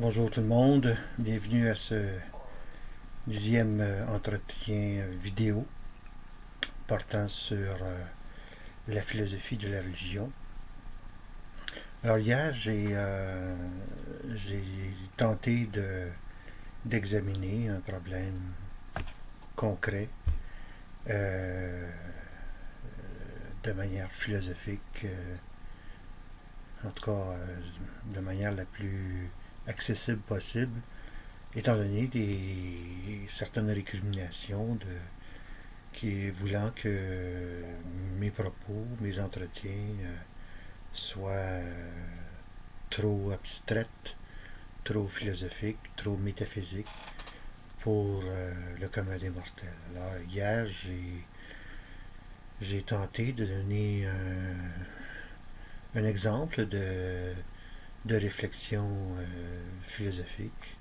Bonjour tout le monde, bienvenue à ce 10e entretien vidéo portant sur la philosophie de la religion. Alors hier, j'ai tenté d'examiner un problème concret euh, de manière philosophique, en tout cas de manière la plus accessible possible, étant donné certaines récriminations qui voulant que mes propos, mes entretiens soient trop abstraites, trop philosophiques, trop métaphysiques pour le commun des mortels. Alors hier, j'ai tenté de donner un exemple de réflexion philosophique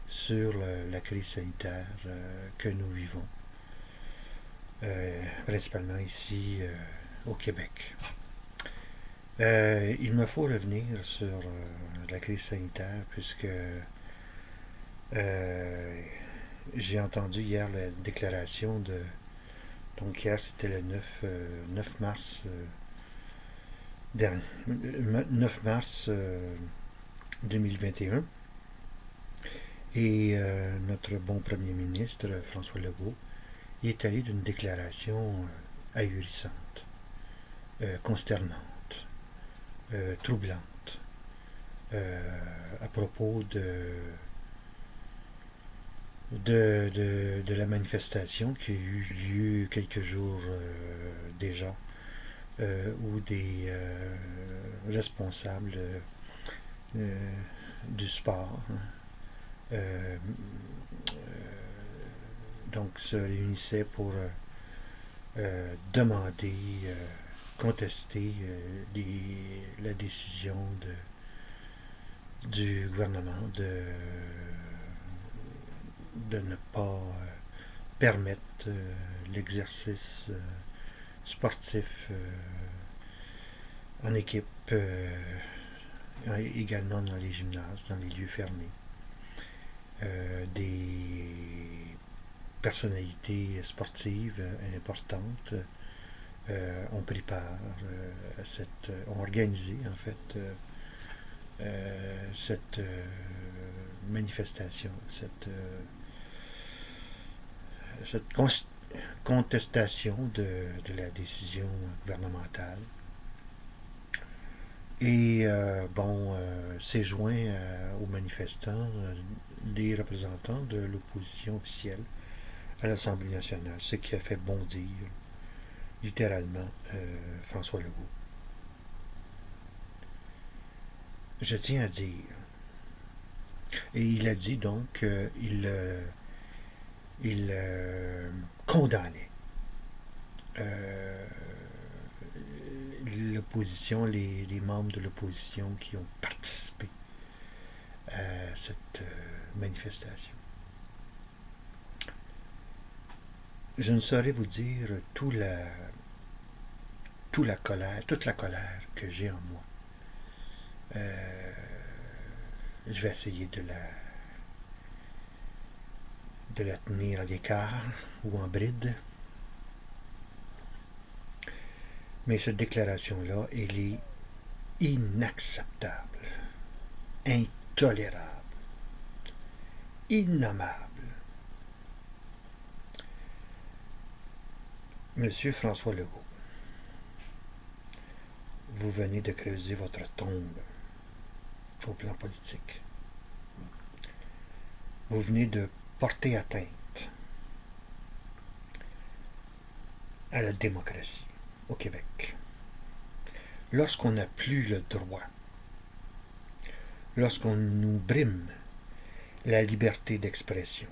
sur la crise sanitaire que nous vivons, principalement ici au Québec. Il me faut revenir sur la crise sanitaire puisque j'ai entendu hier la déclaration de... Donc hier c'était le 9 mars dernier, 9 mars 2021. Et notre bon premier ministre, François Legault, il est allé d'une déclaration ahurissante, consternante, troublante, à propos de la manifestation qui a eu lieu quelques jours déjà, où des responsables du sport euh, donc se réunissaient pour demander, contester la décision du gouvernement de ne pas permettre l'exercice sportif en équipe, également dans les gymnases, dans les lieux fermés. Des personnalités sportives importantes ont pris part ont organisé en fait cette manifestation, cette contestation de la décision gouvernementale. Et s'est joint aux manifestants des représentants de l'opposition officielle à l'Assemblée nationale, ce qui a fait bondir littéralement François Legault. Je tiens à dire, et il a dit donc qu'il condamnait l'opposition, les membres de l'opposition qui ont participé à cette manifestation. Je ne saurais vous dire toute la colère que j'ai en moi. Je vais essayer de la tenir à l'écart ou en bride. Mais cette déclaration-là, elle est inacceptable, intolérable, innommable. Monsieur François Legault, vous venez de creuser votre tombe au plan politique. Vous venez de porter atteinte à la démocratie au Québec. Lorsqu'on n'a plus le droit, lorsqu'on nous brime la liberté d'expression,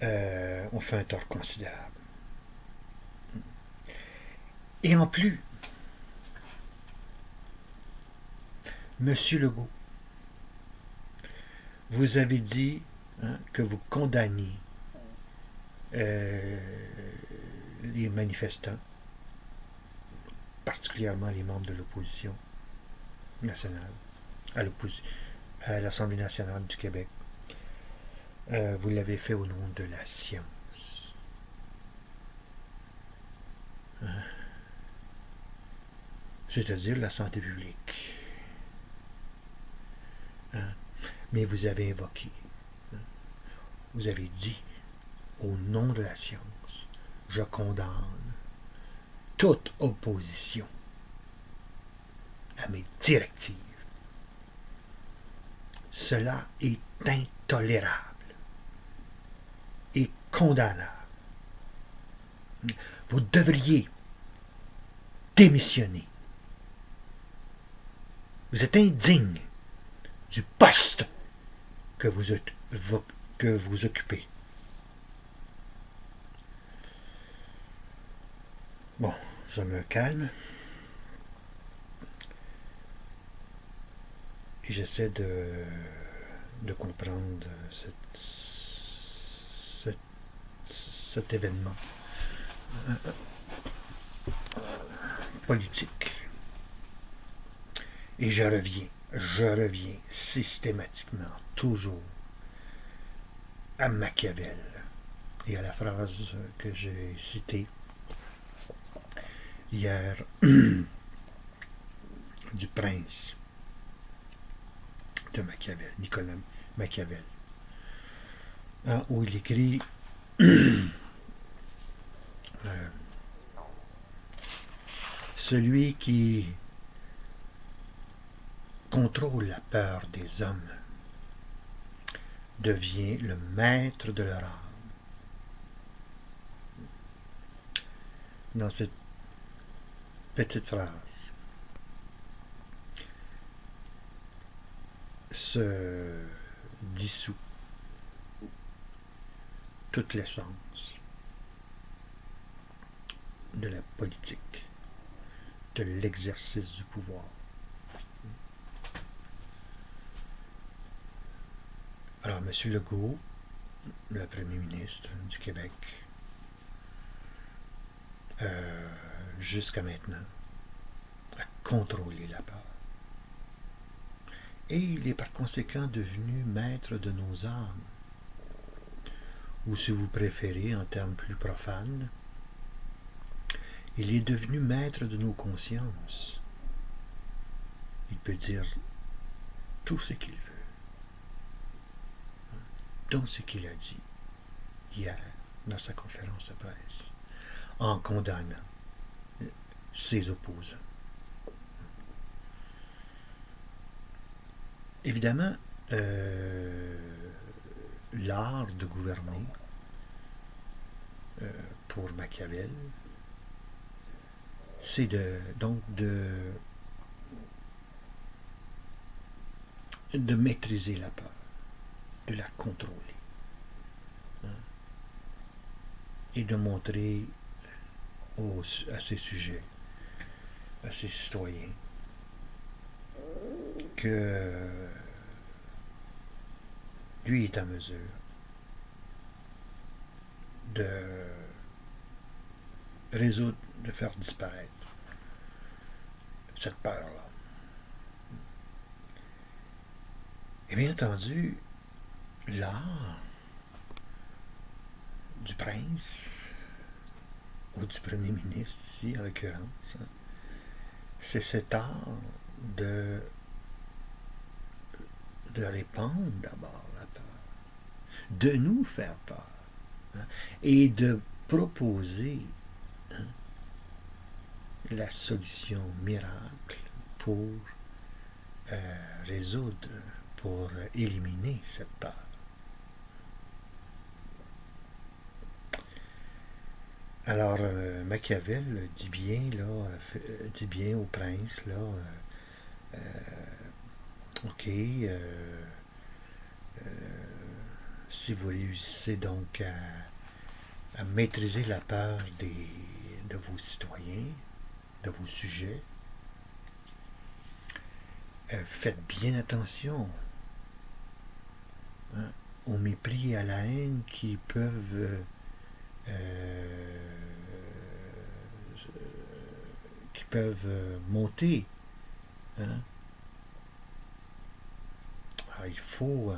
on fait un tort considérable. Et en plus, Monsieur Legault, vous avez dit que vous condamniez les manifestants, particulièrement les membres de l'opposition nationale, à l'Assemblée nationale du Québec. Vous l'avez fait au nom de la science. Hein? C'est-à-dire la santé publique. Hein? Mais vous avez invoqué, hein? Vous avez dit, au nom de la science, je condamne toute opposition à mes directives. Cela est intolérable et condamnable. Vous devriez démissionner. Vous êtes indigne du poste que vous occupez. Bon, je me calme et j'essaie de comprendre cet événement politique. Et je reviens systématiquement, toujours, à Machiavel et à la phrase que j'ai citée hier du prince de Machiavel, Nicolas Machiavel, où il écrit celui qui contrôle la peur des hommes devient le maître de leur âme. Dans cette petite phrase se dissout toute l'essence de la politique, de l'exercice du pouvoir. Alors, M. Legault, le Premier ministre du Québec, jusqu'à maintenant, a contrôlé la peur. Et il est par conséquent devenu maître de nos âmes. Ou si vous préférez, en termes plus profanes, il est devenu maître de nos consciences. Il peut dire tout ce qu'il veut, dont ce qu'il a dit hier dans sa conférence de presse, en condamnant ses opposants. Évidemment, l'art de gouverner pour Machiavel, c'est de maîtriser la peur, de la contrôler, hein, et de montrer à ses sujets, à ses citoyens, que lui est en mesure de résoudre, de faire disparaître cette peur-là. Et bien entendu, l'art du prince, ou du premier ministre ici, en l'occurrence, hein, c'est cet art de répandre d'abord la peur, de nous faire peur, hein, et de proposer, hein, la solution miracle pour résoudre, pour éliminer cette peur. Alors, Machiavel dit bien, dit bien au prince, ok, si vous réussissez donc à maîtriser la peur de vos citoyens, de vos sujets, faites bien attention, hein, au mépris et à la haine qui peuvent monter, hein, Alors, il faut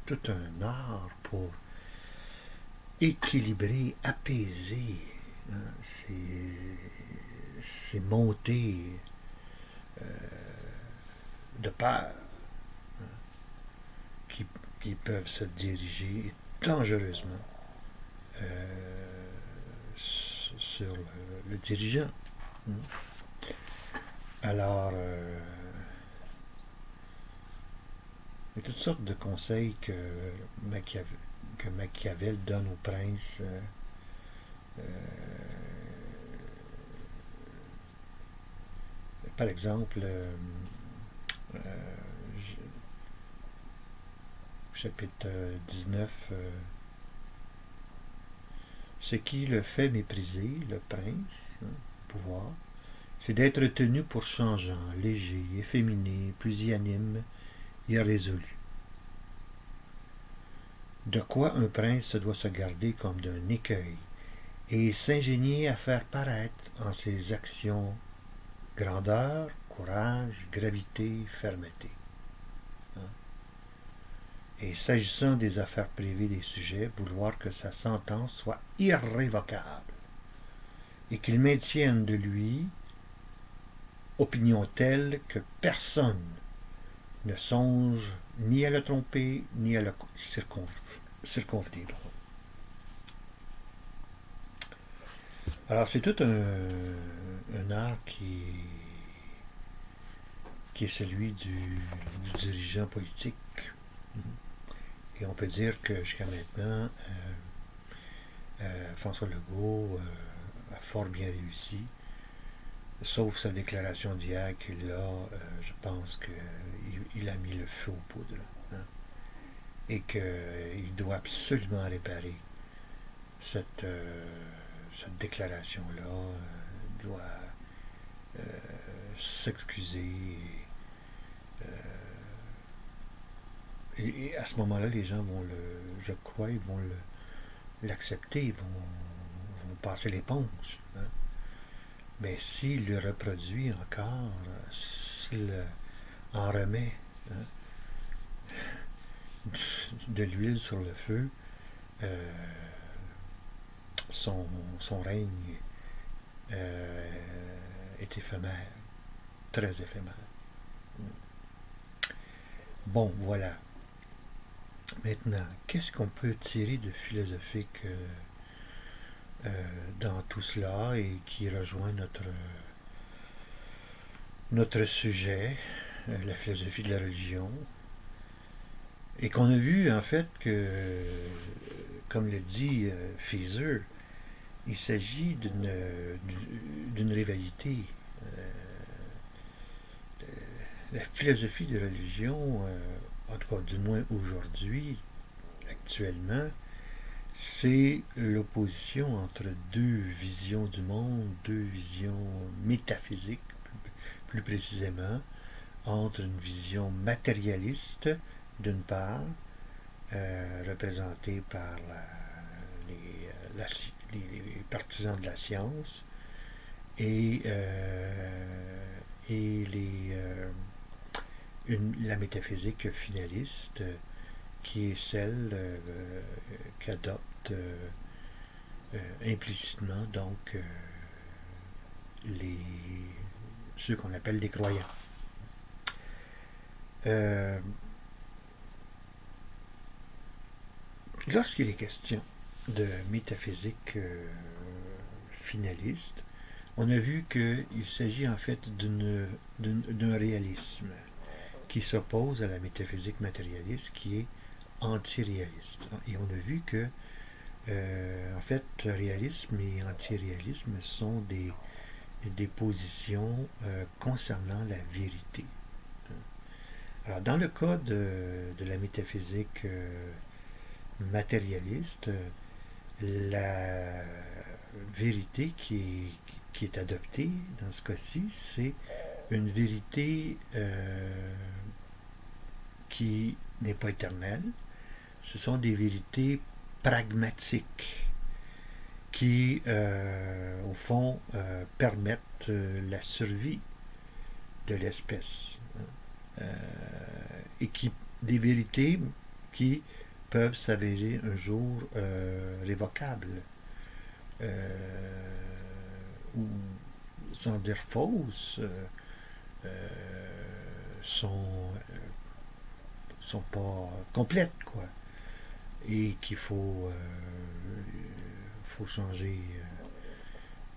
tout un art pour équilibrer, apaiser ces montées de peur qui, qui peuvent se diriger dangereusement sur le dirigeant. Alors, il y a toutes sortes de conseils Machiavel donne aux princes. Par exemple, chapitre 19, ce qui le fait mépriser, le prince, pouvoir, c'est d'être tenu pour changeant, léger, efféminé, pusillanime, irrésolu. De quoi un prince doit se garder comme d'un écueil, et s'ingénier à faire paraître en ses actions grandeur, courage, gravité, fermeté. Et s'agissant des affaires privées des sujets, vouloir que sa sentence soit irrévocable et qu'il maintienne de lui opinion telle que personne ne songe ni à le tromper ni à le circonvenir. Alors c'est tout un art qui est celui du dirigeant politique. Et on peut dire que jusqu'à maintenant, François Legault a fort bien réussi, sauf sa déclaration d'hier que là, je pense qu'il a mis le feu aux poudres. Et qu'il doit absolument réparer cette déclaration-là, doit s'excuser. Et à ce moment-là, les gens vont je crois, ils vont l'accepter, ils vont passer l'éponge. Mais s'il le reproduit encore, s'il en remet de l'huile sur le feu, son règne est éphémère, très éphémère. Bon, voilà. Maintenant, qu'est-ce qu'on peut tirer de philosophique dans tout cela et qui rejoint notre sujet, la philosophie de la religion, et qu'on a vu en fait que, comme le dit Feser, il s'agit d'une rivalité. La philosophie de la religion, en tout cas du moins aujourd'hui, actuellement, c'est l'opposition entre deux visions du monde, deux visions métaphysiques, plus précisément, entre une vision matérialiste, d'une part, représentée par les partisans de la science, et la métaphysique finaliste, qui est celle qu'adoptent implicitement donc ceux qu'on appelle les croyants. Lorsqu'il est question de métaphysique finaliste, on a vu qu'il s'agit en fait d'un réalisme qui s'oppose à la métaphysique matérialiste qui est anti-réaliste. Et on a vu que en fait, réalisme et anti-réalisme sont des positions concernant la vérité. Alors, dans le cas de la métaphysique matérialiste, la vérité qui est adoptée dans ce cas-ci, c'est une vérité qui n'est pas éternelle. Ce sont des vérités pragmatiques qui, au fond, permettent la survie de l'espèce et qui des vérités qui peuvent s'avérer un jour révocables, ou sans dire fausses, sont pas complètes, quoi. Et qu'il faut changer,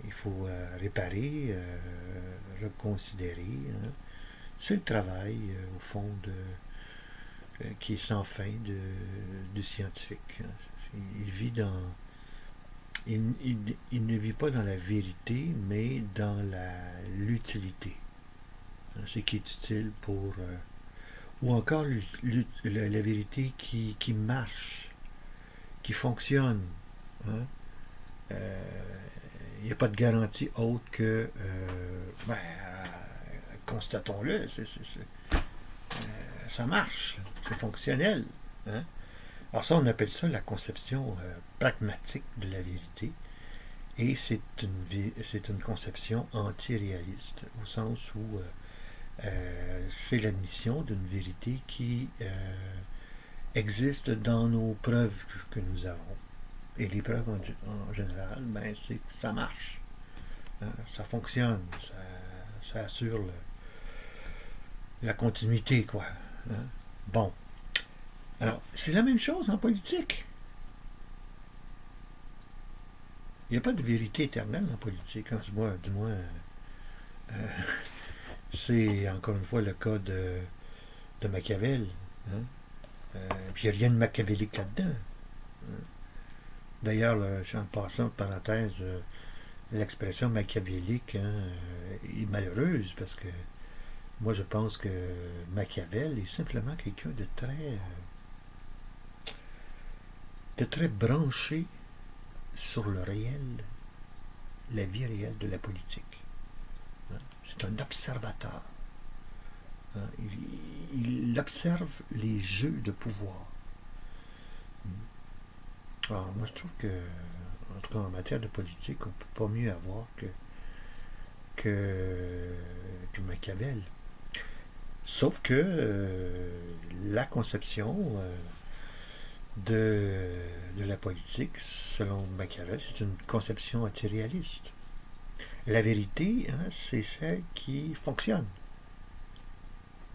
il faut réparer, reconsidérer, hein. C'est le travail, au fond, qui est sans fin du scientifique, hein. Il vit dans. Il ne vit pas dans la vérité, mais dans l'utilité. Ce qui est utile pour. Ou encore la vérité qui marche, qui fonctionne, hein. Il n'y a pas de garantie autre que. Ben, constatons-le, ça marche, c'est fonctionnel, hein. Alors ça, on appelle ça la conception pragmatique de la vérité. Et c'est une conception anti-réaliste, au sens où c'est l'admission d'une vérité qui existe dans nos preuves que nous avons. Et les preuves en général, ben, c'est que ça marche, hein, ça fonctionne, ça assure la continuité, quoi, hein. Bon. Alors, c'est la même chose en politique. Il n'y a pas de vérité éternelle en politique, hein, du moins c'est encore une fois le cas de Machiavel, hein. Puis il n'y a rien de machiavélique là-dedans, hein. D'ailleurs, en passant, parenthèse, l'expression machiavélique, hein, est malheureuse parce que moi je pense que Machiavel est simplement quelqu'un de très branché sur le réel, la vie réelle de la politique, hein. C'est un observateur, hein. Il observe les jeux de pouvoir. Alors, moi, je trouve que, en tout cas, en matière de politique, on ne peut pas mieux avoir que Machiavel. Sauf que la conception de la politique, selon Machiavel, c'est une conception antiréaliste. La vérité, hein, c'est celle qui fonctionne,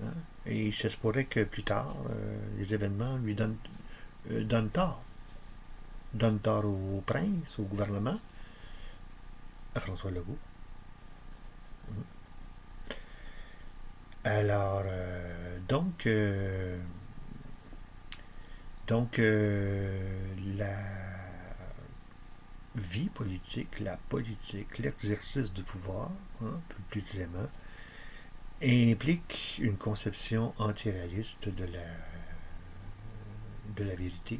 hein. Et il se pourrait que plus tard, les événements lui donnent tort. Donnent tort au prince, au gouvernement, à François Legault. Alors, la vie politique, la politique, l'exercice du pouvoir, hein, plus précisément, implique une conception antiréaliste de la vérité.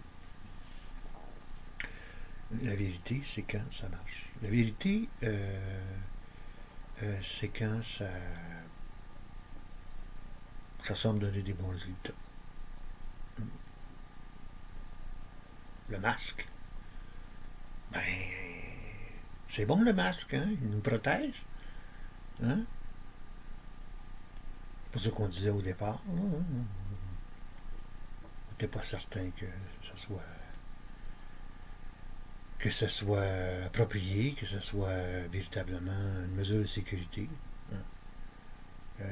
La vérité, c'est quand ça marche. La vérité, c'est quand ça semble donner des bons résultats. Le masque, ben, c'est bon le masque, hein? Il nous protège, hein? C'est pour ce qu'on disait au départ. On n'était pas certain que ce soit approprié, que ce soit véritablement une mesure de sécurité, hein.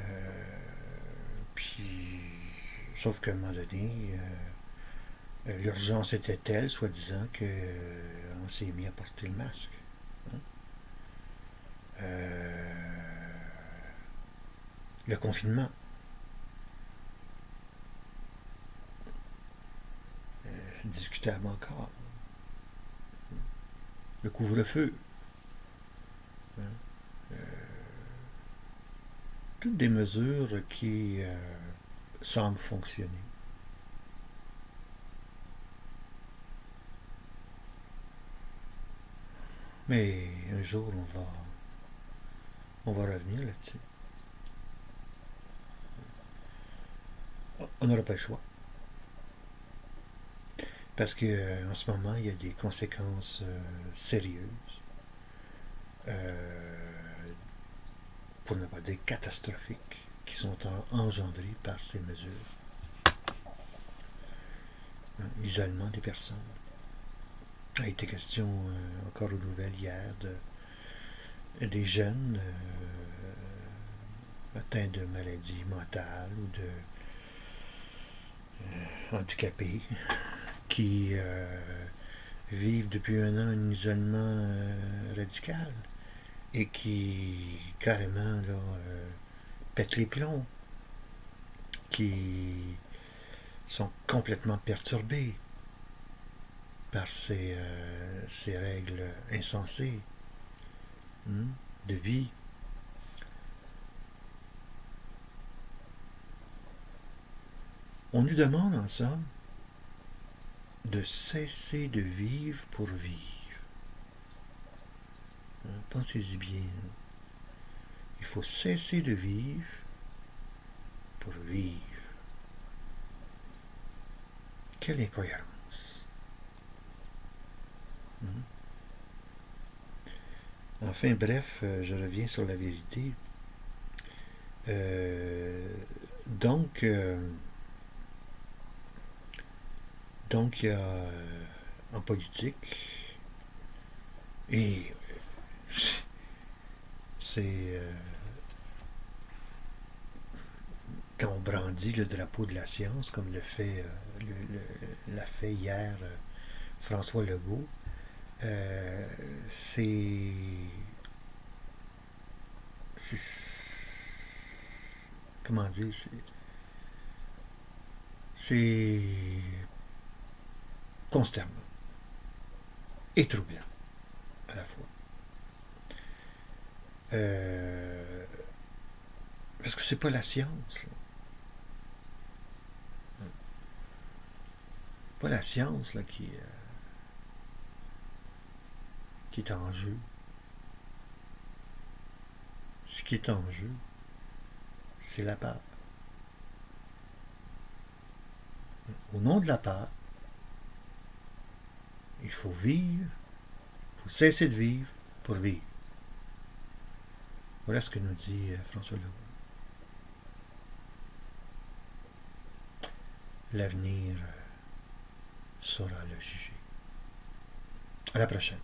Puis, sauf qu'à un moment donné, l'urgence était telle, soi-disant, qu'on s'est mis à porter le masque, hein. Le confinement, discutable encore. Le couvre-feu, hein. Toutes des mesures qui semblent fonctionner. Mais un jour, on va revenir là-dessus. On n'aura pas le choix. Parce qu'en ce moment, il y a des conséquences sérieuses, pour ne pas dire catastrophiques, qui sont engendrées par ces mesures. l'isolement des personnes. Il a été question encore aux nouvelles hier des jeunes atteints de maladies mentales ou de handicapés qui vivent depuis un an un isolement radical et qui carrément là, pètent les plombs, qui sont complètement perturbés par ces règles insensées de vie. On nous demande en somme de cesser de vivre pour vivre. Pensez-y bien. Il faut cesser de vivre pour vivre. Quelle incohérence. Enfin, bref, je reviens sur la vérité. Donc, il y a en politique, et c'est quand on brandit le drapeau de la science, comme l'a fait hier François Legault, c'est comment dire, c'est consternant et troublant à la fois. Parce que c'est pas la science. Là. Pas la science là, qui est en jeu. Ce qui est en jeu, c'est la peur. Au nom de la peur, il faut vivre, il faut cesser de vivre pour vivre. Voilà ce que nous dit François Legault. L'avenir saura le juger. À la prochaine.